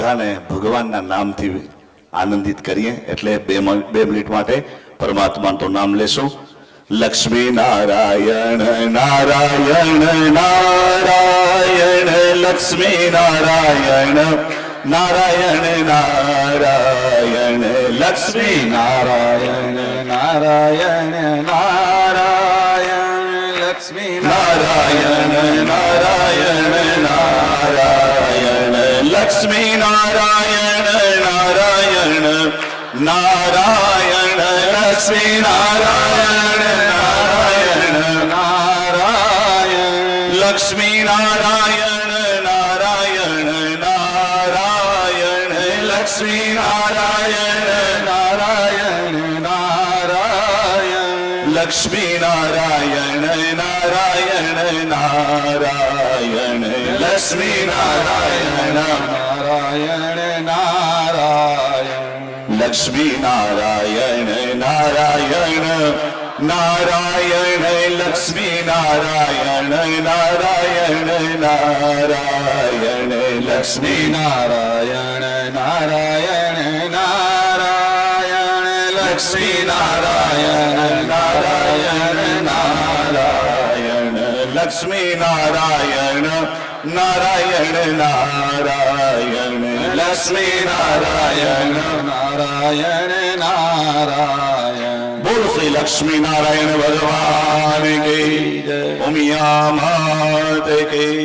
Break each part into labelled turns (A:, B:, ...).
A: બધાને ભગવાનના નામથી આનંદિત કરીએ. એટલે બે મિનિટ માટે પરમાત્માનું તો નામ લેશું. લક્ષ્મી નારાયણ નારાયણ નારાયણ લક્ષ્મી નારાયણ નારાયણ નારાયણ લક્ષ્મી નારાયણ નારાયણ નારાયણ લક્ષ્મી નારાયણ નારાયણ નારાયણ લક્ષ્મી નારાયણ નારાયણ નારાયણ લક્ષ્મી નારાયણ નારાયણ નારાયણ લક્ષ્મી નારાયણ નારાયણ નારાયણ લક્ષ્મી નારાયણ નારાયણ નારાયણ લક્ષ્મી નારાયણ નારાયણ નારાયણ લક્ષ્મી નારાયણ નારાયણ નારાયણ લક્ષ્મી નારાયણ નારાયણ નારાયણ લક્ષ્મી નારાયણ નારાયણ નારાયણ લક્ષ્મી નારાયણ નારાયણ નારાયણ લક્ષ્મી નારાયણ નારાયણ નારાયણ લક્ષ્મી નારાયણ નારાયણ નારાયણ લક્ષ્મી નારાયણ નારાયણ નારાયણ. બોલ શ્રી લક્ષ્મી નારાયણ ભગવાન કી જય. ઉમિયા માત કી,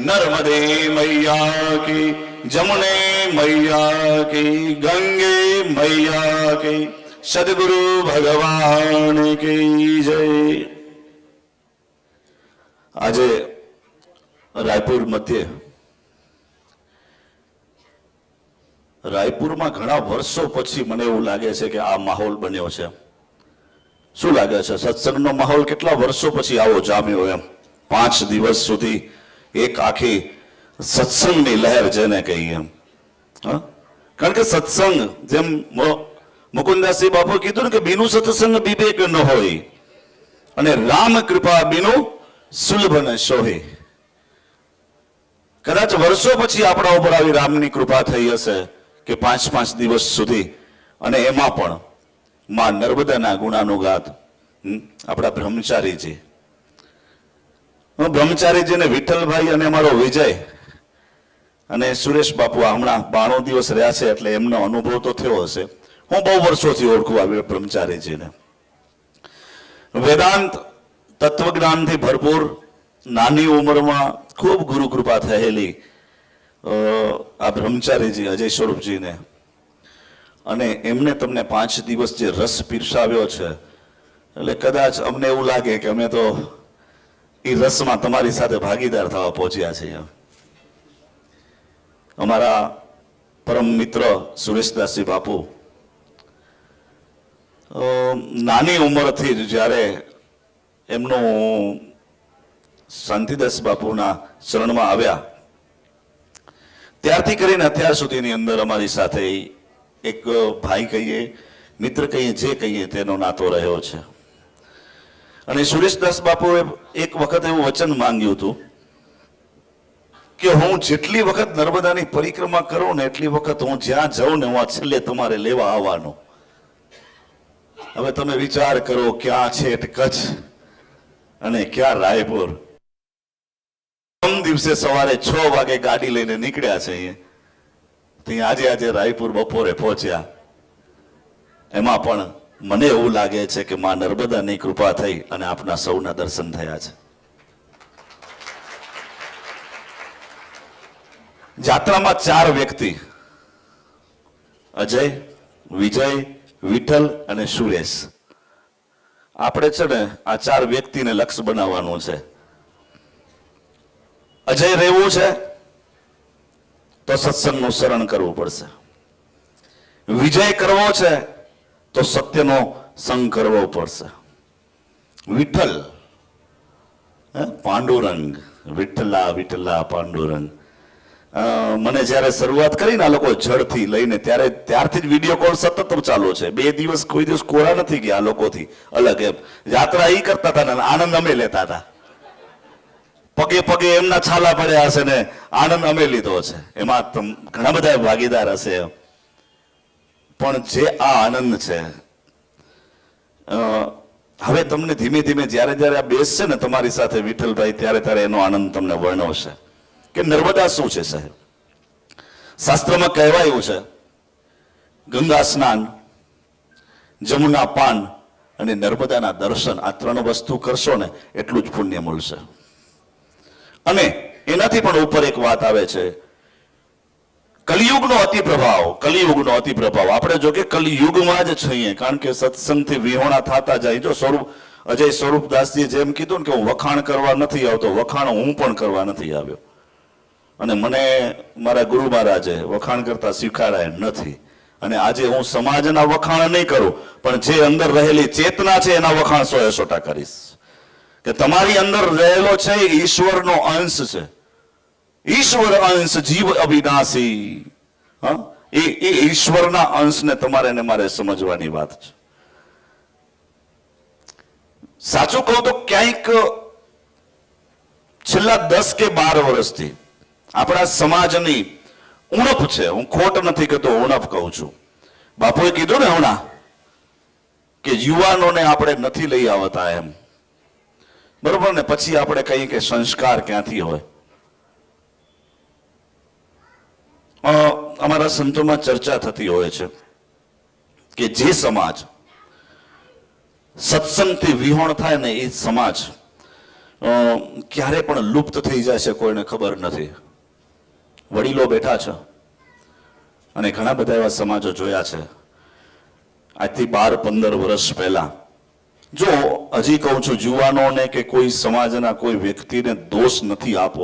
A: નર્મદે મૈયા કી, જમુને મૈયા કી, ગંગે મૈયા કી, સદગુરુ ભગવાન કી જય. આજે રાયપુર મધ્ય, રાયપુરમાં ઘણા વર્ષો પછી મને એવું લાગે છે કે આ માહોલ બન્યો છે. શું લાગે છે? સત્સંગનો માહોલ કેટલા વર્ષો પછી આવો જામ્યો એમ. 5 દિવસ સુધી એક આખી સત્સંગની લહેર જેને કહીએ એમ. કારણ કે સત્સંગ, જેમ મુકુંદાસજી બાપુ કીધું ને કે બીનું સત્સંગ વિવેક ન હોય અને રામ કૃપા બીનું સુલભ ન સોહે. કદાચ વર્ષો પછી આપણા ઉપર આવી રામની કૃપા થઈ હશે કે 5 દિવસ સુધી, અને એમાં પણ માં નર્મદાના ગુણાનુગાત આપણા બ્રહ્મચારીજી, બ્રહ્મચારીજીને વિઠ્ઠલભાઈ અને અમારો વિજય અને સુરેશ બાપુ હમણાં 92 દિવસ રહ્યા છે એટલે એમનો અનુભવ તો થયો હશે. હું બહુ વર્ષોથી ઓળખું આવી બ્રહ્મચારીજીને. વેદાંત તત્વજ્ઞાનથી ભરપૂર, નાની ઉંમરમાં ખૂબ ગુરુ કૃપા થયેલી આ બ્રહ્મચારીજી અજય સ્વરૂપજીને, અને એમને તમને 5 દિવસ જે રસ પીરસાવ્યો છે, એટલે કદાચ અમને એવું લાગે કે અમે તો એ રસમાં તમારી સાથે ભાગીદાર થવા પહોંચ્યા છીએ. અમારા પરમ મિત્ર સુરેશદાસજી બાપુ નાની ઉંમરથી જ જ્યારે એમનું શાંતિદાસ બાપુના શરણમાં આવ્યા ત્યારથી કરીને અત્યાર સુધીની અંદર અમારી સાથે એક ભાઈ કહીએ, મિત્ર કહીએ, જે કહીએ તેનો નાતો રહ્યો છે. અને સુરેશદાસ બાપુએ એક વખત એવું વચન માંગ્યું હતું કે હું જેટલી વખત નર્મદાની પરિક્રમા કરું ને એટલી વખત હું જ્યાં જાઉં ને હું છેલ્લે તમારે લેવા આવવાનો. હવે તમે વિચાર કરો, ક્યાં છે કચ્છ અને ક્યાં રાયપુર. દિવસે સવારે 6 વાગે ગાડી લઈને નીકળ્યા છે અહીંયા, આજે રાયપુર બપોરે પહોંચ્યા. એમાં પણ મને એવું લાગે છે કે માં નર્મદાની કૃપા થઈ અને આપના સૌના દર્શન થયા છે. જાત્રામાં 4 વ્યક્તિ, અજય, વિજય, વિઠ્ઠલ અને સુરેશ. આપણે છે ને આ 4 વ્યક્તિને લક્ષ્ય બનાવવાનું છે. અજય રહેવું છે તો સત્સંગનું શરણ કરવું પડશે. વિજય કરવો છે તો સત્યનો સંગ કરવો પડશે. વિઠ્ઠલ, પાંડુરંગ, વિઠ્ઠલા વિઠ્ઠલા પાંડુરંગ. મને જ્યારે શરૂઆત કરી ને આ લોકો જડથી લઈને ત્યારથી જ વિડીયો કોલ સતત ચાલુ છે. 2 દિવસ કોઈ દિવસ કોરા નથી ગયા આ લોકોથી અલગ. એમ યાત્રા એ કરતા હતા ને આનંદ અમે લેતા હતા. પગે પગે એમના છાલા પડ્યા હશે ને આનંદ અમે લીધો છે, એમાં ઘણા બધા ભાગીદાર હશે. પણ જે આ આનંદ છે, હવે તમને ધીમે ધીમે જ્યારે જ્યારે આ બેસશે ને તમારી સાથે વિઠ્ઠલભાઈ, ત્યારે એનો આનંદ તમને વર્ણવશે કે નર્મદા શું છે. સાહેબ, શાસ્ત્રમાં કહેવાયું છે ગંગા સ્નાન, જમુના પાન અને નર્મદાના દર્શન, આ 3 વસ્તુ કરશો ને એટલું જ પુણ્ય મળશે. અને એનાથી પણ ઉપર એક વાત આવે છે, કલિયુગનો અતિ પ્રભાવ. આપણે જો કે કલિયુગમાં જ છીએ, કારણ કે સત્સંગથી વિહોણા થતા જાય. જો અજય સ્વરૂપદાસજીએ જેમ કીધું ને કે હું વખાણ કરવા નથી આવતો, વખાણ હું પણ કરવા નથી આવ્યો. અને મને મારા ગુરુ મહારાજે વખાણ કરતા શીખવાડાય નથી. અને આજે હું સમાજના વખાણ નહીં કરું, પણ જે અંદર રહેલી ચેતના છે એના વખાણ 100% કરીશ. કે તમારી અંદર રહેલો છે ઈશ્વરનો અંશ છે, ઈશ્વર અંશ જીવ અવિનાશી. એ ઈશ્વરના અંશને તમારે ને મારે સમજવાની વાત છે. સાચું કહું તો ક્યાંક છેલ્લા 10 કે 12 વર્ષથી આપણા સમાજની ઉણપ છે. હું ખોટ નથી કહેતો, ઉણપ કહું છું. બાપુએ કીધું ને હમણાં કે યુવાનોને આપણે નથી લઈ આવતા એમ, બરોબર ને? પછી આપણે કહીએ કે સંસ્કાર ક્યાંથી હોય. અમારા સંતોમાં ચર્ચા થતી હોય છે કે જે સમાજ સત્સંગથી વિહોણ થાય ને એ સમાજ ક્યારે પણ લુપ્ત થઈ જાય છે કોઈને ખબર નથી. વડીલો બેઠા છે અને ઘણા બધા એવા સમાજો જોયા છે આજથી 12-15 વર્ષ પહેલા. જો હજી કહું છું, યુવાનોને કે કોઈ સમાજના કોઈ વ્યક્તિને દોષ નથી આપવો.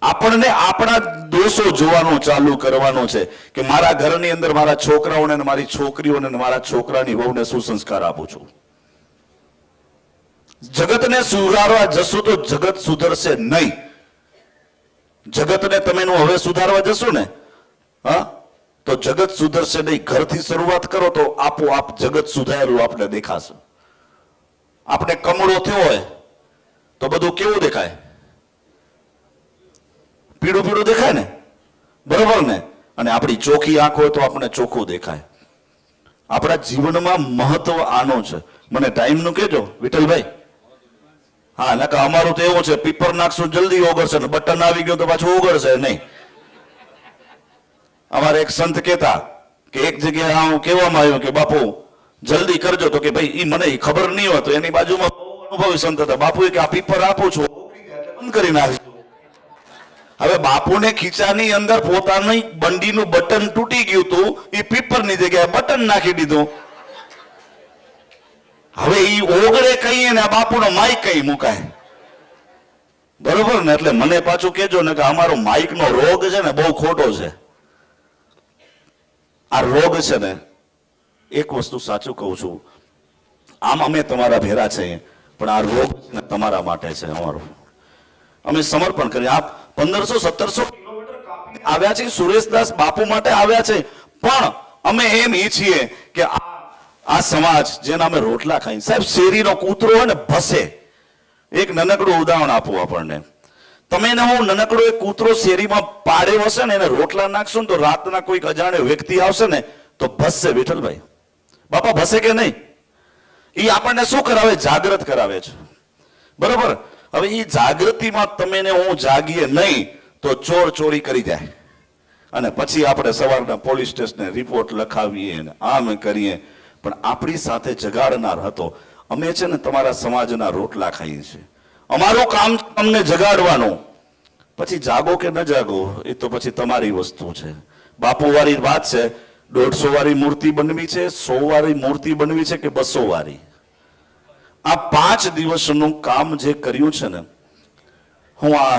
A: આપણને આપણા દોષો જોવાનું ચાલુ કરવાનું છે કે મારા ઘરની અંદર મારા છોકરાઓને, મારી છોકરીઓને, મારા છોકરાની વહુને શું સંસ્કાર આપું છું. જગતને સુધારવા જશું તો જગત સુધરશે નહીં. જગતને તમે હવે સુધારવા જશો ને તો જગત સુધરશે નહીં. ઘરથી શરૂઆત કરો તો આપોઆપ જગત સુધારેલું આપણે દેખાશે. આપણે કમળો થયો હોય તો બધું કેવું દેખાય? પીળું પીળું દેખાય ને, બરોબર ને? અને આપણી ચોખ્ખી આંખ હોય તો આપણે ચોખ્ખું દેખાય. આપણા જીવનમાં મહત્વ આનો છે. મને ટાઈમનું કહેજો વિઠ્ઠલભાઈ. હા, નકા અમારું તો એવું છે, પીપર નાખશું જલ્દી ઓગળશે ને બટન આવી ગયું તો પાછું ઓગળશે નહીં. અમારે એક સંત કહેતા કે એક જગ્યાએ કહેવામાં આવ્યું કે બાપુ જલ્દી કરજો, તો કે ભાઈ ઈ મને ખબર નહીં હોય. તો એની બાજુમાં અનુભવી સંત હતા. બાપુએ કે આ પીપર આપું છું, બંધ કરી નાખજો. હવે બાપુને ખીચાની અંદર પોતાની બંડીનું બટન તૂટી ગયું હતું, એ પીપરની જગ્યાએ બટન નાખી દીધું. હવે ઈ ઓગળે કહીએ ને આ બાપુનો માઇક કઈ મુકાય, બરોબર ને? એટલે મને પાછું કેજો ને કે અમારો માઇકનો રોગ છે ને બહુ ખોટો છે. આ રોગ છે ને, એક વસ્તુ સાચું કહું છું, આમ અમે તમારા ભેરા છે, પણ આ રોગ છે ને તમારા માટે છે. અમારો અમે સમર્પણ કરીએ. આપ 1500-1700 કિલોમીટર કાપીને આવ્યા છે, સુરેશદાસ બાપુ માટે આવ્યા છે. પણ અમે એમ ઈચ્છીએ કે આ સમાજ જેના અમે રોટલા ખાઈ. સાહેબ, શેરીનો કૂતરો હોય ને ભસે. એક નનકડું ઉદાહરણ આપું આપણને. તમે ને હું નનકડો એક કૂતરો શેરીમાં પાડ્યો હશે ને, એને રોટલા નાખશો ને તો રાતના કોઈક અજાણ્યો વ્યક્તિ આવશે ને તો ભસશે. વિઠ્ઠલભાઈ બાપા ભસે કે નહીં? એ આપણને શું કરાવે? જાગૃત કરાવે છે, બરોબર? હવે એ જાગૃતિમાં તમે ને હું જાગીએ નહીં તો ચોર ચોરી કરી જાય અને પછી આપણે સવારના પોલીસ સ્ટેશને રિપોર્ટ લખાવીએ ને આમ કરીએ. પણ આપણી સાથે જગાડનાર હતો. અમે છે ને તમારા સમાજના રોટલા ખાઈએ છીએ. અમારું કામ તમને જગાડવાનું. પછી જાગો કે ન જાગો એ તો પછી તમારી વસ્તુ છે. બાપુ વાળી વાત છે. 150 વાળી મૂર્તિ બનવી છે, 100 વાળી મૂર્તિ બનવી છે કે 200 વાળી? આ 5 દિવસનું કામ જે કર્યું છે ને, હું આ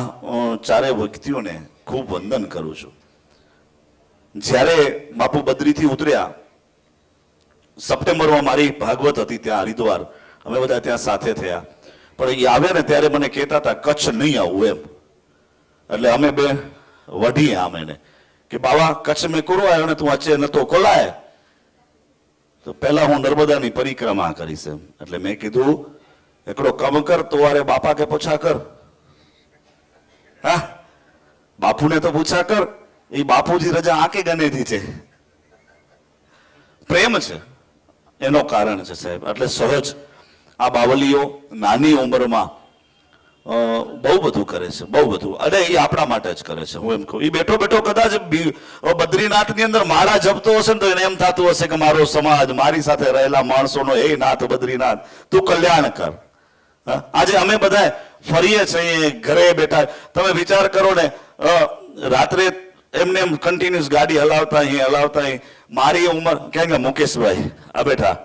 A: 4 વ્યક્તિઓને ખૂબ વંદન કરું છું. જ્યારે બાપુ બદ્રીથી ઉતર્યા, સપ્ટેમ્બરમાં મારી ભાગવત હતી ત્યાં હરિદ્વાર, અમે બધા ત્યાં સાથે થયા. પણ એ આવ્યા ને ત્યારે મને કહેતા હતા કચ્છ નહીં આવું એમ. એટલે અમે બે વઢીએ આમ એને કે બાવા કચ્છ મેં કરો આવ્યો ને તું અચે નતો કોલાય તો પહેલા હું નર્મદાની પરિક્રમા કરીશ એમ. એટલે મેં કીધું એકડો કમ કર તો અરે બાપા કે પૂછા કર. હા, બાપુને તો પૂછા કર, એ બાપુજી રજા આંકે ગનેથી છે. પ્રેમ છે એનો કારણ છે સાહેબ. એટલે સહજ આ બાવલીઓ નાની ઉંમરમાં બહુ બધું કરે છે, બહુ બધું. અને એ આપણા માટે જ કરે છે. હું એમ કહું, એ બેઠો બેઠો કદાચ બદ્રીનાથની અંદર માળા જપતો હશે ને તો એને એમ થતું હશે કે મારો સમાજ, મારી સાથે રહેલા માણસોનો, એ નાથ બદ્રીનાથ તું કલ્યાણ કર. આજે અમે બધા ફરીએ છીએ ઘરે બેઠા. તમે વિચાર કરો ને, રાત્રે એમને એમ કન્ટિન્યુઅસ ગાડી હલાવતા અહીં મારી ઉંમર ક્યાં ગયા મુકેશભાઈ આ બેઠા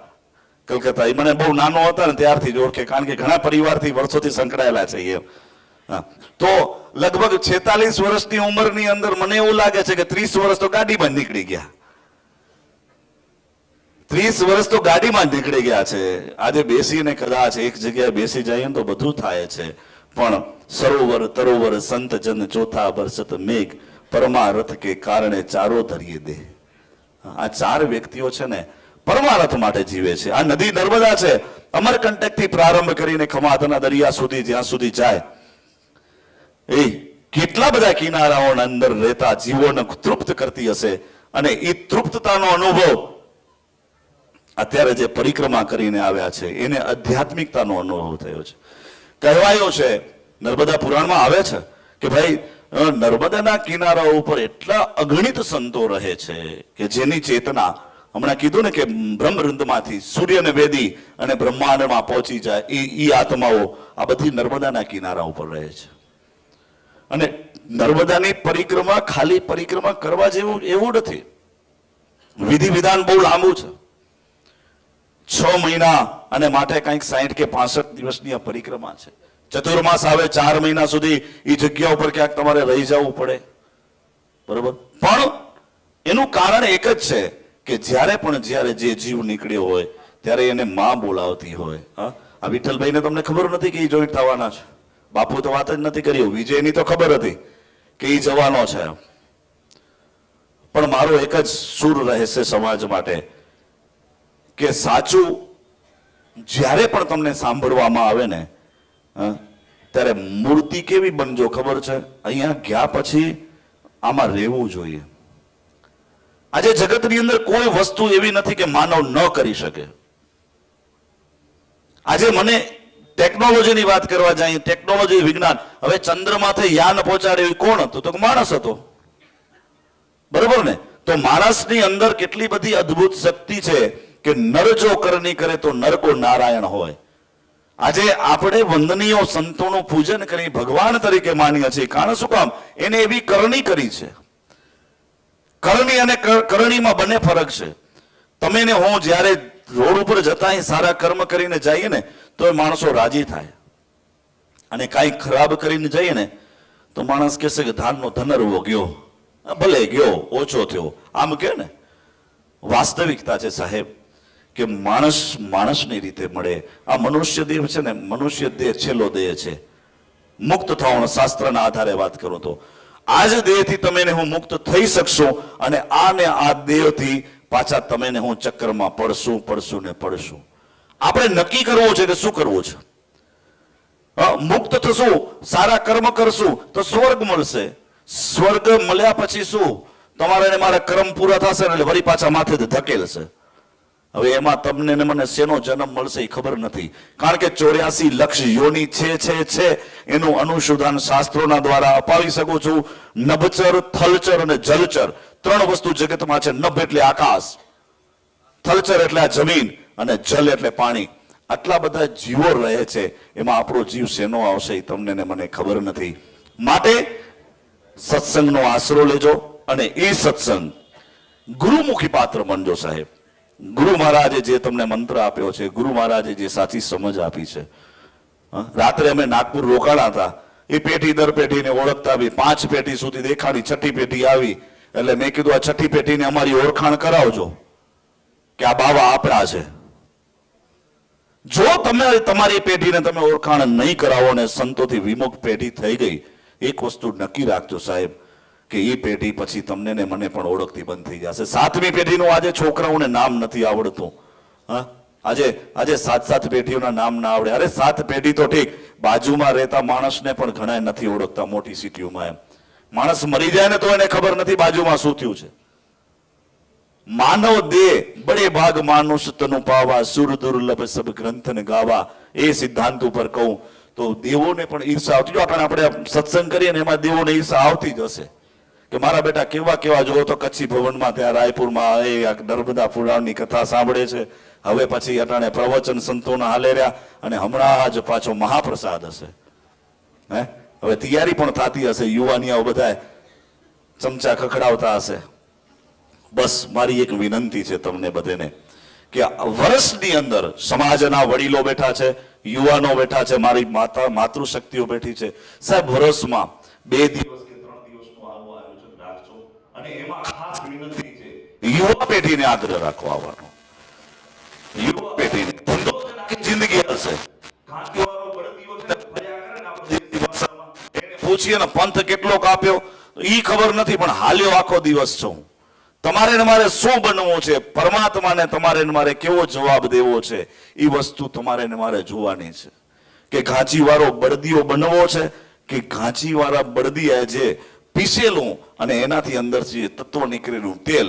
A: કલકત્તા, એ મને બહુ નાનો હતા ને ત્યારથી જ ઓળખે, કારણ કે ઘણા પરિવારથી વર્ષોથી સંકળાયેલા છે એમ. તો લગભગ 46 વર્ષની ઉંમરની અંદર મને એવું લાગે છે કે 30 વર્ષ તો ગાડીમાં નીકળી ગયા. 30 વર્ષ તો ગાડીમાં જ નીકળી ગયા છે. આજે બેસીને કદાચ એક જગ્યાએ બેસી જઈએ તો બધું થાય છે, પણ સરોવર તરોવર સંત જન ચોથા બરસત મેઘ પરમારથ કે કારણે ચારો ધરીએ દે. આ 4 વ્યક્તિઓ છે ને પરમારથ માટે જીવે છે. આ નદી નર્મદા છે, અમરકંટક થી પ્રારંભ કરીને ખમાતના દરિયા સુધી જ્યાં સુધી જાય, એ કેટલા બધા કિનારાઓના અંદર રહેતા જીવોને તૃપ્ત કરતી હશે. અને એ તૃપ્તતાનો અનુભવ અત્યારે જે પરિક્રમા કરીને આવ્યા છે એને આધ્યાત્મિકતાનો અનુભવ થયો છે. કહેવાયું છે, નર્મદા પુરાણમાં આવે છે કે ભાઈ નર્મદાના કિનારા ઉપર એટલા અગણિત સંતો રહે છે કે જેની ચેતના, હમણાં કીધું ને કે બ્રહ્મરંધમાંથી સૂર્યને વેદી અને બ્રહ્માંડમાં પહોંચી જાય, એ આત્માઓ આ બધી નર્મદાના કિનારા ઉપર રહે છે. અને નર્મદાની પરિક્રમા ખાલી પરિક્રમા કરવા જેવું એવું નથી. વિધિ વિધાન બહુ લાંબુ છે. 6 મહિના અને માટે કંઈક 60 કે 65 દિવસની આ પરિક્રમા છે. ચતુર્માસ આવે, 4 મહિના સુધી એ જગ્યા ઉપર ક્યાંક તમારે રહી જવું પડે, બરોબર. પણ એનું કારણ એક જ છે કે જ્યારે જે જીવ નીકળ્યો હોય ત્યારે એને માં બોલાવતી હોય. આ વિઠ્ઠલભાઈને તમને ખબર નથી કે એ જોઈન્ટ થવાના છે. બાપુ તો વાત જ નથી કરી. વિજયની તો ખબર હતી કે એ જવાનો છે, પણ મારો એક જ સૂર રહેશે સમાજ માટે કે સાચું જ્યારે પણ તમને સાંભળવામાં આવે ને, ત્યારે મૂર્તિ કેવી બનજો ખબર છે? અહીંયા ગયા પછી આમાં રહેવું જોઈએ. આજે જગતની અંદર કોઈ વસ્તુ એવી નથી કે માનવ ન કરી શકે. આજે મને ટેકનોલોજીની વાત કરવા જાય, ટેકનોલોજી વિજ્ઞાન, હવે ચંદ્રમાંથી યાન પહોંચાડે એ કોણ હતું? તો માણસ હતો, બરોબર ને? તો માણસની અંદર કેટલી બધી અદ્ભુત શક્તિ છે કે નર જો કરણી કરે તો નરકો નારાયણ હોય. આજે આપણે વંદનીય સંતોનું પૂજન કરી ભગવાન તરીકે માનીએ છીએ. કારણ શું કામ? એને એવી કરણી કરી છે. કરણી અને કરણીમાં બંને ફરક છે. તમે ને હું જ્યારે રોડ ઉપર જતા સારા કર્મ કરીને જઈએ ને તો એ માણસો રાજી થાય, અને કાંઈ ખરાબ કરીને જઈએ ને તો માણસ કહેશે કે ધાનનો ધનરવો ગયો, ભલે ગયો, ઓછો થયો, આમ કે ને. વાસ્તવિકતા છે સાહેબ કે માણસની રીતે મળે. આ મનુષ્ય દેહ છે ને, મનુષ્ય દેહ છેલ્લો દેહ છે. મુક્ત થવાનો શાસ્ત્રના આધારે વાત કરું તો આ જ દેહથી તમે ને હું મુક્ત થઈ શકશો, અને આ દેહથી પાછા તમે ને હું ચક્કરમાં પડશું ને પડશું. આપણે નક્કી કરવું છે કે શું કરવું છે. મુક્ત થશું, સારા કર્મ કરશું તો સ્વર્ગ મળશે. સ્વર્ગ મળ્યા પછી શું? તમારે ને મારા કર્મ પૂરા થશે ને એટલે વળી પાછા માથે ધકેલશે. હવે એમાં તમને ને મને શેનો જન્મ મળશે એ ખબર નથી, કારણ કે 84 લક્ષ યોની છે એનું અનુસંધાન શાસ્ત્રોના દ્વારા અપાવી શકું છું. નભચર, થલચર અને જલચર 3 વસ્તુ જગતમાં છે. નભ એટલે આકાશ, થલચર એટલે આ જમીન, અને જલ એટલે પાણી. આટલા બધા જીવો રહે છે, એમાં આપણો જીવ શેનો આવશે એ તમને ને મને ખબર નથી. માટે સત્સંગનો આશરો લેજો, અને એ સત્સંગ ગુરુમુખી પાત્ર બનજો સાહેબ. ગુરુ મહારાજે જે તમને મંત્ર આપ્યો છે, ગુરુ મહારાજે જે સાચી સમજ આપી છે. રાત્રે અમે નાગપુર રોકાણા હતા, એ પેઢી દર પેઢીને ઓળખતા આવી. 5 પેઢી સુધી દેખાડી, 6ઠી પેઢી આવી એટલે મેં કીધું આ 6ઠી પેઢીને અમારી ઓળખાણ કરાવજો કે આ બાવા આપણા છે. જો તમે તમારી પેઢીને તમે ઓળખાણ નહીં કરાવો ને સંતોથી વિમુખ પેઢી થઈ ગઈ, એક વસ્તુ નક્કી રાખજો સાહેબ કે એ પેઢી પછી તમને ને મને પણ ઓળખતી બંધ થઈ જશે. 7મી પેઢીનું આજે છોકરાઓને નામ નથી આવડતું. આજે 7 પેઢીઓના નામ ના આવડે. અરે 7 પેઢી તો ઠીક, બાજુમાં રહેતા માણસને પણ ઘણા નથી ઓળખતા મોટી સિટીઓમાં. એમ માણસ મરી જાય ને તો એને ખબર નથી બાજુમાં શું થયું છે. માનવ દેહ બડે ભાગ માનુષ તનુ પાવા, સુર દુર્લભ સબ ગ્રંથ ને ગાવા. એ સિદ્ધાંત ઉપર કહું તો દેવોને પણ ઈર્ષા આવતી. જો આપણે સત્સંગ કરીએ ને એમાં દેવોને ઈર્ષા આવતી જ હશે કે મારા બેટા કેવા કેવા. જો તો કચ્છી ભવનમાં ત્યાં રાયપુરમાં એ નર્મદા પુરાણની કથા સાંભળે છે. હવે પછી અટાણે પ્રવચન સંતોના હાલે રહ્યા અને હમણાં જ પાછો મહાપ્રસાદ હશે. હવે તૈયારી પણ થતી હશે. યુવાનિયાઓ બધા ચમચા ખખડાવતા હશે. બસ મારી એક વિનંતી છે તમને બધાને કે વર્ષની અંદર સમાજના વડીલો બેઠા છે, યુવાનો બેઠા છે, મારી માતૃશક્તિઓ બેઠી છે. સાહેબ વર્ષમાં 2 દિવસ કે 3 દિવસનું આવું આયોજન રાખજો. અને એમાં ખાસ વિનંતી છે યુવા પેઢીને આગ્રહ રાખવા આવવાનો. યુવા પેઢીને ધંધો જિંદગી હશે. ઘાટીવાળો બળદીઓ છે ને ફર્યા કરે ને આપણે દેશી ભાષામાં, એને પૂછીએ ને પંથ કેટલો કાપ્યો ઈ ખબર નથી, પણ હાલ્યો આખો દિવસ છું. તમારે ને મારે શું બનવું છે, પરમાત્માને તમારે ને મારે કેવો જવાબ દેવો છે, એ વસ્તુ તમારે ને મારે જોવાની છે. કે ઘાંચીવાળો બળદીઓ બનવો છે કે ઘાંચીવાળા બળદીએ જે પીસેલું અને એનાથી અંદરથી તત્વ નીકળેલું તેલ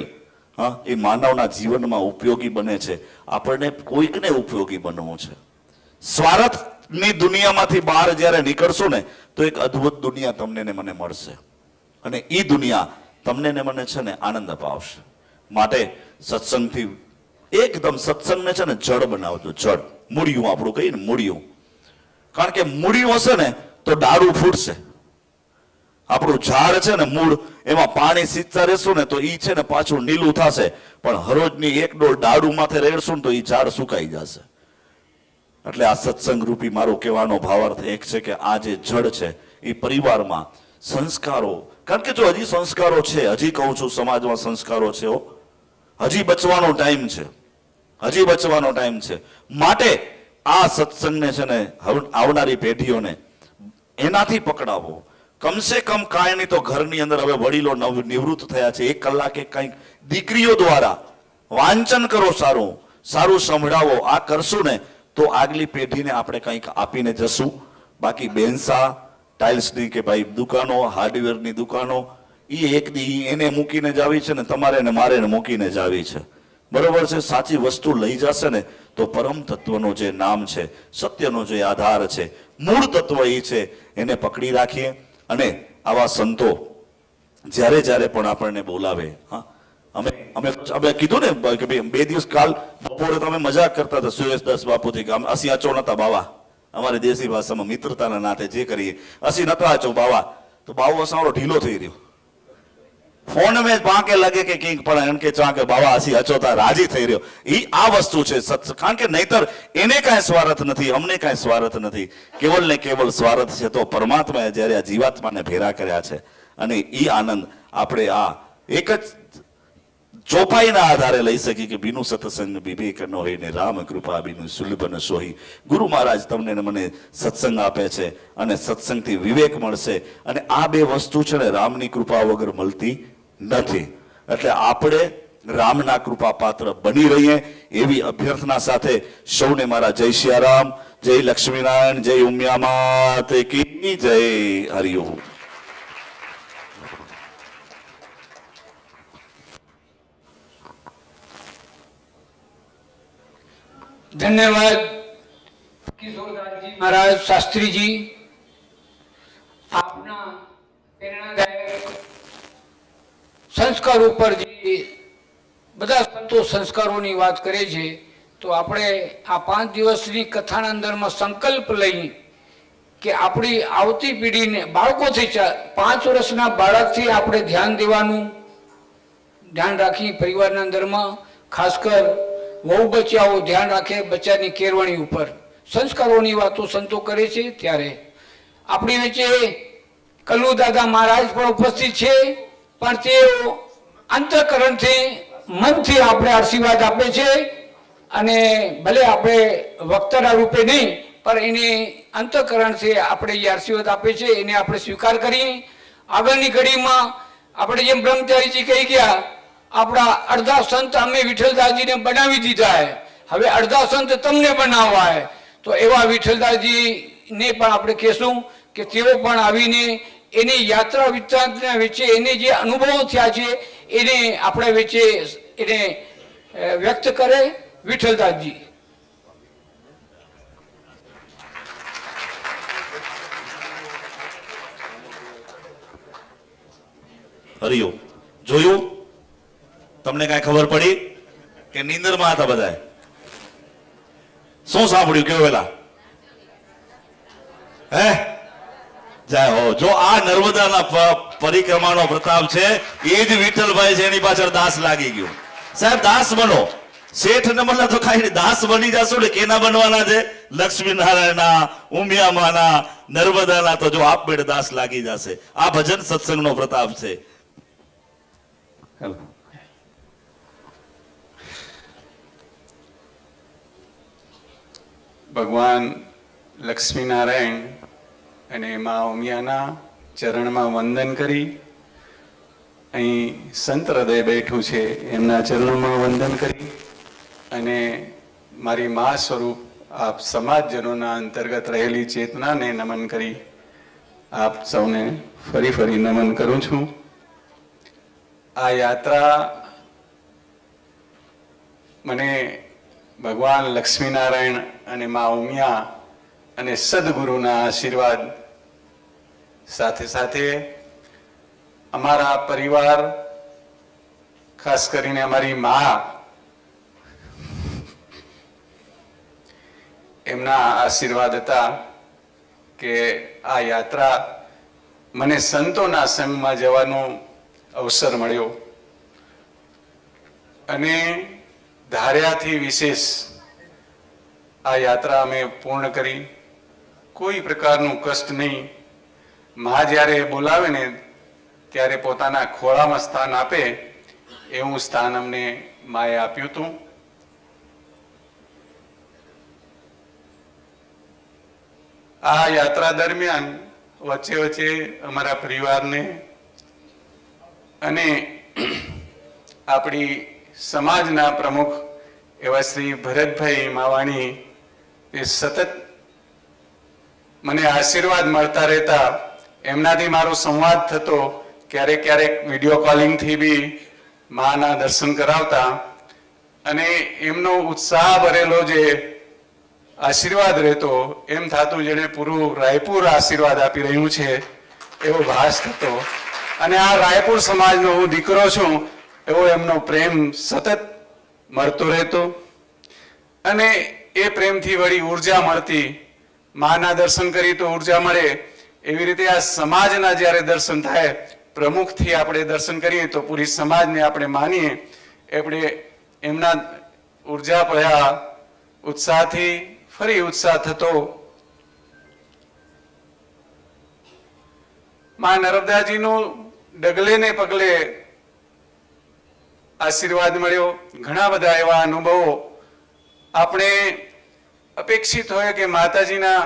A: એ માનવના જીવનમાં ઉપયોગી બને છે. આપણને કોઈકને ઉપયોગી બનવું છે. સ્વાર્થની દુનિયામાંથી બહાર જ્યારે નીકળશું ને તો એક અદ્ભુત દુનિયા તમને ને મને મળશે. અને એ દુનિયા તમને ને મને છે ને આનંદ અપાવશે. માટે સત્સંગથી એકદમ સત્સંગને છે ને જડ બનાવજો. જડ, મૂળિયું આપણું કહીએ ને મૂળિયું. કારણ કે મૂળિયું હશે ને તો ડાળું ફૂટશે. આપણું ઝાડ છે ને મૂળ, એમાં પાણી સિંચતા રહેશું ને તો ઈ છે ને પાછું નીલું થશે. પણ હરોજની એક ડોલ ડાળું માથે રેડશું ને તો ઈ ઝાડ સુકાઈ જશે. એટલે આ સત્સંગ રૂપી મારો કહેવાનો ભાવાર્થ એક છે કે આ જે જડ છે એ પરિવારમાં સંસ્કારો, કારણ કે જો હજી સંસ્કારો છે, હજી કહું છું સમાજમાં સંસ્કારો છે, હજી બચવાનો ટાઈમ છે, હજી બચવાનો ટાઈમ છે. માટે આ સત્સંગને છે ને આવનારી પેઢીઓને એનાથી પકડાવો. કમસે કમ કાંઈ નહીં તો ઘરની અંદર હવે વડીલો નિવૃત્ત થયા છે, 1 કલાકે કંઈક દીકરીઓ દ્વારા વાંચન કરો, સારું સારું સંભળાવો. આ કરશું ને તો આગલી પેઢીને આપણે કંઈક આપીને જશું. બાકી બેન્સા ટાઇલ્સની કે ભાઈ દુકાનો, હાર્ડવેરની દુકાનો, એ એક દી એને મૂકીને જ આવી છે ને તમારે ને મારે મૂકીને જ આવી છે. બરોબર છે. સાચી વસ્તુ લઈ જશે ને તો પરમ તત્વનો જે નામ છે, સત્યનો જે આધાર છે, મૂળ તત્વ એ છે, એને પકડી રાખીએ. અને આવા સંતો જ્યારે જ્યારે પણ આપણને બોલાવે, અમે કીધું ને કે 2 દિવસ કાલ બપોરે તમે મજાક કરતા હતા સુરેશદાસ બાપુથી કે અસી અચો નતા બાવા. અમારી દેશી ભાષામાં મિત્રતાના નાતે જે કરીએ, અસી નતા અચો બાવા. તો બાવો સારો ઢીલો થઈ રહ્યો. ફોન મેં પાંકે લાગે કે કંઈક પણ એમ કે ચાકે બાવા અસી અચોતા રાજી થઈ રહ્યો. એ આ વસ્તુ છે સત્સંગ. કારણ કે નહીતર એને કાંઈ સ્વાર્થ નથી, અમને કાંઈ સ્વાર્થ નથી. કેવલ ને કેવલ સ્વાર્થ છે તો પરમાત્માએ જ્યારે આ જીવાત્માને ભેરા કર્યા છે અને એ આનંદ આપણે આ એક જ ચોપાઈના આધારે લઈ શકી કે બીનું સત્સંગ વિવેક ન હોય ને રામ કૃપા બીનું સુલભ ન સોહી. ગુરુ મહારાજ તમને ને મને સત્સંગ આપે છે અને સત્સંગથી વિવેક મળશે. અને આ 2 વસ્તુ છે ને રામની કૃપા વગર મળતી નથી. એટલે આપણે રામના કૃપા પાત્ર બની રહીએ એવી અભ્યર્થના સાથે સૌને મારા જય સિયારામ, જય લક્ષ્મીનારાયણ, જય ઉમિયા માત કી જય. હરિઓમ.
B: ધન્યવાદ કિશોરદાસજી મહારાજ, શાસ્ત્રીજી. આપના પ્રેરણાદાયક સંસ્કાર ઉપર જે બધા સંતો સંસ્કારોની વાત કરે છે, તો આપણે આ 5 દિવસની કથાના અંદરમાં સંકલ્પ લઈ કે આપણી આવતી પેઢીને, બાળકોથી 5 વર્ષના બાળકથી આપણે ધ્યાન દેવાનું, ધ્યાન રાખી પરિવારના અંદરમાં ખાસ કર વહુ બચ્ચાઓ ધ્યાન રાખે બચ્ચાની કેળવણી ઉપર સંસ્કારોની વાતો સંતો કરે છે. ત્યારે આપણી વચ્ચે કલ્લુ દાદા મહારાજ પણ ઉપસ્થિત છે, પણ તેઓ અંતઃકરણથી મનથી આપણે આશીર્વાદ આપે છે. અને ભલે આપણે વક્તાના રૂપે નહીં પણ એને અંતઃકરણથી આપણે એ આશીર્વાદ આપે છે, એને આપણે સ્વીકાર કરી આગળની ઘડીમાં આપણે જેમ બ્રહ્મચારીજી કહી ગયા, આપણા અડધા સંત અમે વિઠ્ઠલદાસજીને બનાવી દીધા હે. હવે અડધા સંત તમને બનાવવા હે, તો એવા વિઠ્ઠલદાસજીને પણ આપણે કહેશું કે તેઓ પણ આવીને એની યાત્રા વૃત્તાંતના વચ્ચે એને જે અનુભવો થયા છે એને આપણે વચ્ચે એને વ્યક્ત કરે. વિઠ્ઠલદાસજી.
A: હરિયો જોયું? તમને કઈ ખબર પડી કે નીંદરમાં હતા બધા? શું સાંભળ્યું? કેવું વેલા હે જય હો. જો આ નર્મદાના પરિક્રમાનો પ્રતાપ છે, એ જ વિઠ્ઠલભાઈ છે, એની પાછળ દાસ લાગી ગયો. સાહેબ દાસ બનો, શેઠ ન બનલા તો ખાઈ દાસ બની જશો ને. કેના બનવાના છે? લક્ષ્મી નારાયણના, ઉમિયામાના, નર્મદાના. તો જો આપમેળે દાસ લાગી જશે. આ ભજન સત્સંગનો પ્રતાપ છે.
C: ભગવાન લક્ષ્મીનારાયણ અને મા ઉમિયાના ચરણમાં વંદન કરી, અહીં સંત હૃદય બેઠું છે એમના ચરણમાં વંદન કરી, અને મારી મા સ્વરૂપ આપ સમાજજનોના અંતર્ગત રહેલી ચેતનાને નમન કરી આપ સૌને ફરી ફરી નમન કરું છું. આ યાત્રા મને ભગવાન લક્ષ્મીનારાયણ અને મા ઉમિયા અને સદગુરુના આશીર્વાદ સાથે સાથે અમારા પરિવાર, ખાસ કરીને અમારી મા, એમના આશીર્વાદ હતા કે આ યાત્રા મને સંતોના સંગમાં જવાનો અવસર મળ્યો, અને ધાર્યાથી વિશેષ આ યાત્રા અમે પૂર્ણ કરી. કોઈ પ્રકારનું કષ્ટ નહીં. મા જ્યારે બોલાવે ને ત્યારે પોતાના ખોળામાં સ્થાન આપે એવું સ્થાન અમને માએ આપ્યું હતું. આ યાત્રા દરમિયાન વચ્ચે વચ્ચે અમારા પરિવારને અને આપણી સમાજના પ્રમુખ એવા શ્રી ભરતભાઈ માવાણી એ સતત મને આશીર્વાદ મળતા રહેતા. એમનાથી મારો સંવાદ થતો, ક્યારેક ક્યારેક વિડીયો કોલિંગથી બી માના દર્શન કરાવતા, અને એમનો ઉત્સાહ ભરેલો જે આશીર્વાદ રહેતો એમ થતું જેને પૂરું રાયપુર આશીર્વાદ આપી રહ્યું છે એવો ભાસ થતો. અને આ રાયપુર સમાજનો હું દીકરો છું એવો એમનો પ્રેમ સતત મળતો રહેતો, અને એ પ્રેમથી વળી ઉર્જા મળતી. માના દર્શન કરી તો ઉર્જા મળે, એવી રીતે આ સમાજના જ્યારે દર્શન થાય, પ્રમુખથી આપણે દર્શન કરીએ તો પૂરી સમાજને આપણે માનીએ. આપણે એમના ઉર્જા પડ્યા ઉત્સાહથી ફરી ઉત્સાહ થતો. મા નર્મદાજીનું ડગલે ને પગલે આશીર્વાદ મળ્યો. ઘણા બધા એવા અનુભવો આપણે અપેક્ષિત હોય કે માતાજીના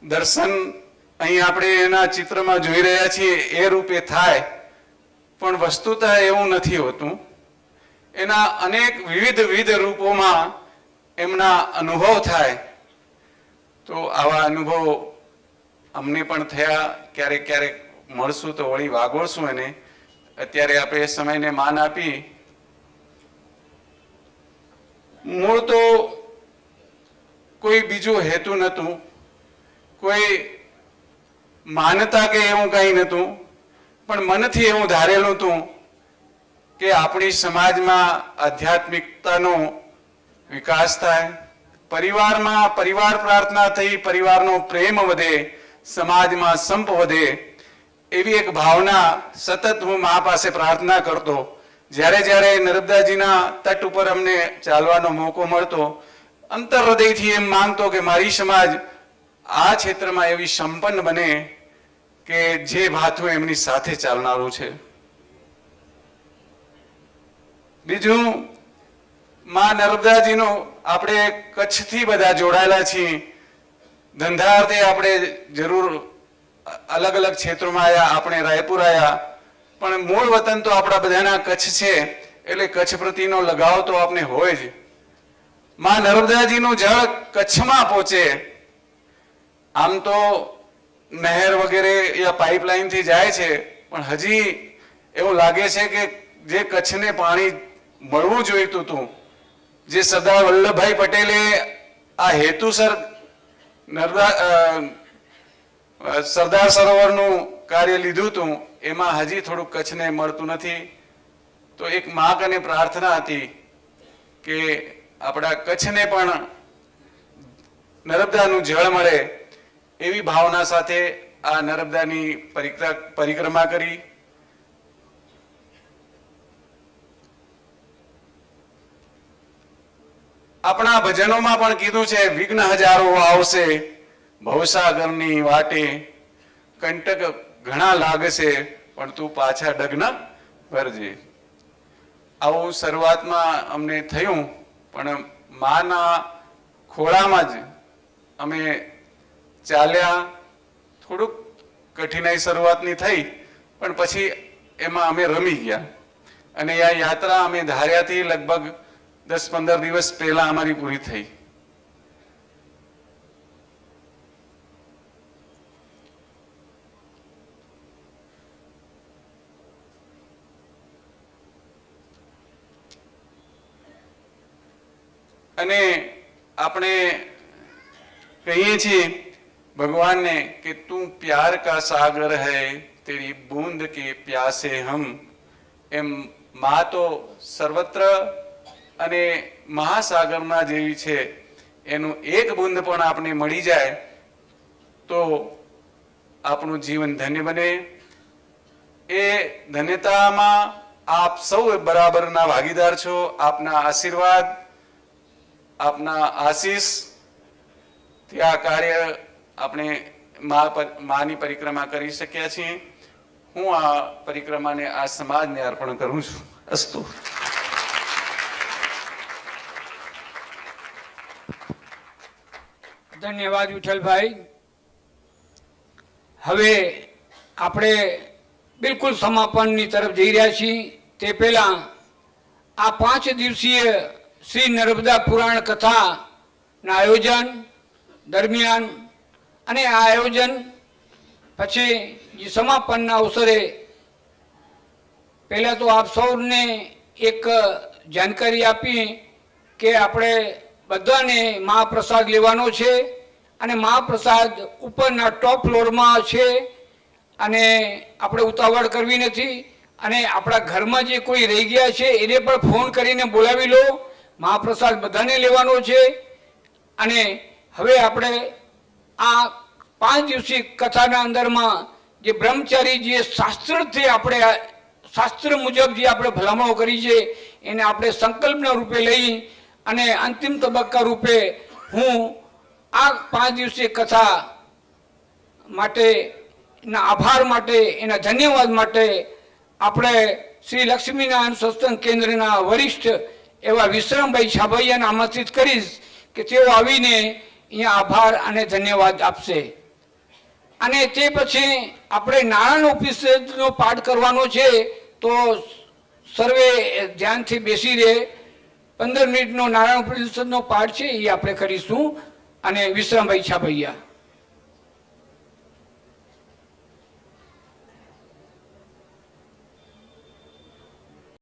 C: દર્શન અહીં આપણે એના ચિત્રમાં જોઈ રહ્યા છીએ એ રૂપે થાય, પણ વસ્તુતઃ એવું નથી હોતું. એના અનેક વિવિધ રૂપોમાં એમના અનુભવ થાય. તો આવા અનુભવ અમને પણ થયા. ક્યારેક ક્યારેક મળશું તો વળી વાગોળશું એને. અત્યારે આપણે સમયને માન આપી. મૂળ તો કોઈ બીજું હેતુ નહોતું, કોઈ માનતા કે એવું કંઈ નહોતું, પણ મનથી એવું ધારેલું હતું કે આપણી સમાજમાં આધ્યાત્મિકતાનો વિકાસ થાય, પરિવારમાં પરિવાર પ્રાર્થના થઈ, પરિવારનો પ્રેમ વધે, સમાજમાં સંપ વધે, એવી એક ભાવના સતત હું મા પાસે પ્રાર્થના કરતો. જ્યારે જ્યારે નર્મદાજીના તટ ઉપર અમને ચાલવાનો મોકો મળતો, અંતર હૃદયથી એમ માંગતો કે મારી સમાજ આ ક્ષેત્રમાં એવી સંપન્ન બને કે જે ભાથું એમની સાથે ચાલનારું છે. બીજું, માં નર્મદાજીનો આપણે કચ્છથી બધા જોડાયેલા છીએ. ધંધાર્થે આપણે જરૂર અલગ અલગ ક્ષેત્રોમાં આવ્યા, આપણે રાયપુર આવ્યા, પણ મૂળ વતન તો આપણા બધાના કચ્છ છે, એટલે કચ્છ પ્રતિનો લગાવ તો આપણે હોય જ. માં નર્મદાજીનું જળ કચ્છમાં પહોંચે. આમ તો નહેર વગેરે યા પાઇપલાઇન થી જાય છે, પણ હજી એવું લાગે છે કે જે કચ્છને પાણી મળવું જોઈતું હતું, જે સરદાર વલ્લભભાઈ પટેલે આ હેતુસર સરદાર સરોવરનું કાર્ય લીધું હતું, એમાં હજી થોડું કચ્છને મળતું નથી. તો એક માગ અને પ્રાર્થના હતી કે આપણા કચ્છને પણ નર્મદાનું જળ મળે, એવી ભાવના સાથે આ નર્મદાની પરિક્રમા કરી. આપણા ભજનોમાં પણ કીધું છે, વિઘ્ન હજારો આવશે ભવસાગરની વાટે, કંટક ઘણા લાગશે પણ તું પાછા ડગ ન ભરજે. આવું શરૂઆતમાં અમને થયું, પણ માના ખોળામાં જ અમે ચાલ્યા. થોડુંક કઠિનાઈ શરૂઆતની થઈ, પણ પછી એમાં અમે રમી ગયા. અને આ યાત્રા અમે ધાર્યાથી લગભગ 10-15 દિવસ પહેલા અમારી પૂરી થઈ. અને આપણે કહીએ છીએ ભગવાનને કે તું પ્યાર કા સાગર હૈ, તેરી બૂંદ કે પ્યાસે હમ. એમ મા તો સર્વત્ર અને મહાસાગરના જેવી છે. એનું એક બૂંદ પણ આપણે મળી જાય તો આપણું જીવન ધન્ય બને. એ ધન્યતામાં આપ સૌ બરાબરના ભાગીદાર છો. આપના આશીર્વાદ, આપના આશીષ થી આ કાર્ય આપણે માની પરિક્રમા કરી શક્યા છીએ. હું આ પરિક્રમાને આ સમાજને અર્પણ કરું છું. અસ્તુ.
B: ધન્યવાદ વિઠ્ઠલભાઈ. હવે આપણે બિલકુલ સમાપનની તરફ જઈ રહ્યા છીએ. તે પહેલા આ 5 દિવસીય શ્રી નર્મદા પુરાણ કથાના આયોજન દરમિયાન અને આ આયોજન પછી જે સમાપનના અવસરે પહેલા તો આપ સૌને એક જાણકારી આપી કે આપણે બધાને મહાપ્રસાદ લેવાનો છે અને મહાપ્રસાદ ઉપરના ટોપ ફ્લોરમાં છે અને આપણે ઉતાવળ કરવી નથી. અને આપણા ઘરમાં જે કોઈ રહી ગયા છે એને પણ ફોન કરીને બોલાવી લો. મહાપ્રસાદ બધાને લેવાનો છે. અને હવે આપણે આ 5 દિવસીય કથાના અંદરમાં જે બ્રહ્મચારી જે શાસ્ત્રથી આપણે શાસ્ત્ર મુજબ જે આપણે ભલામણો કરી છે એને આપણે સંકલ્પના રૂપે લઈ અને અંતિમ તબક્કા રૂપે હું આ 5 દિવસીય કથા માટે એના આભાર માટે, એના ધન્યવાદ માટે આપણે શ્રી લક્ષ્મીનારાયણ સત્સંગ કેન્દ્રના વરિષ્ઠ એવા વિશ્રામભાઈ છાભૈયાને આમંત્રિત કરીશ કે તેઓ આવીને અહીંયા આભાર અને ધન્યવાદ આપશે. અને તે પછી આપણે નારાયણ ઉપનિષદનો પાઠ કરવાનો છે, તો સર્વે ધ્યાનથી બેસી રહે. 15 મિનિટનો નારાયણ ઉપનિષદનો પાઠ છે એ આપણે કરીશું. અને વિશ્રામભાઈ છાભૈયા.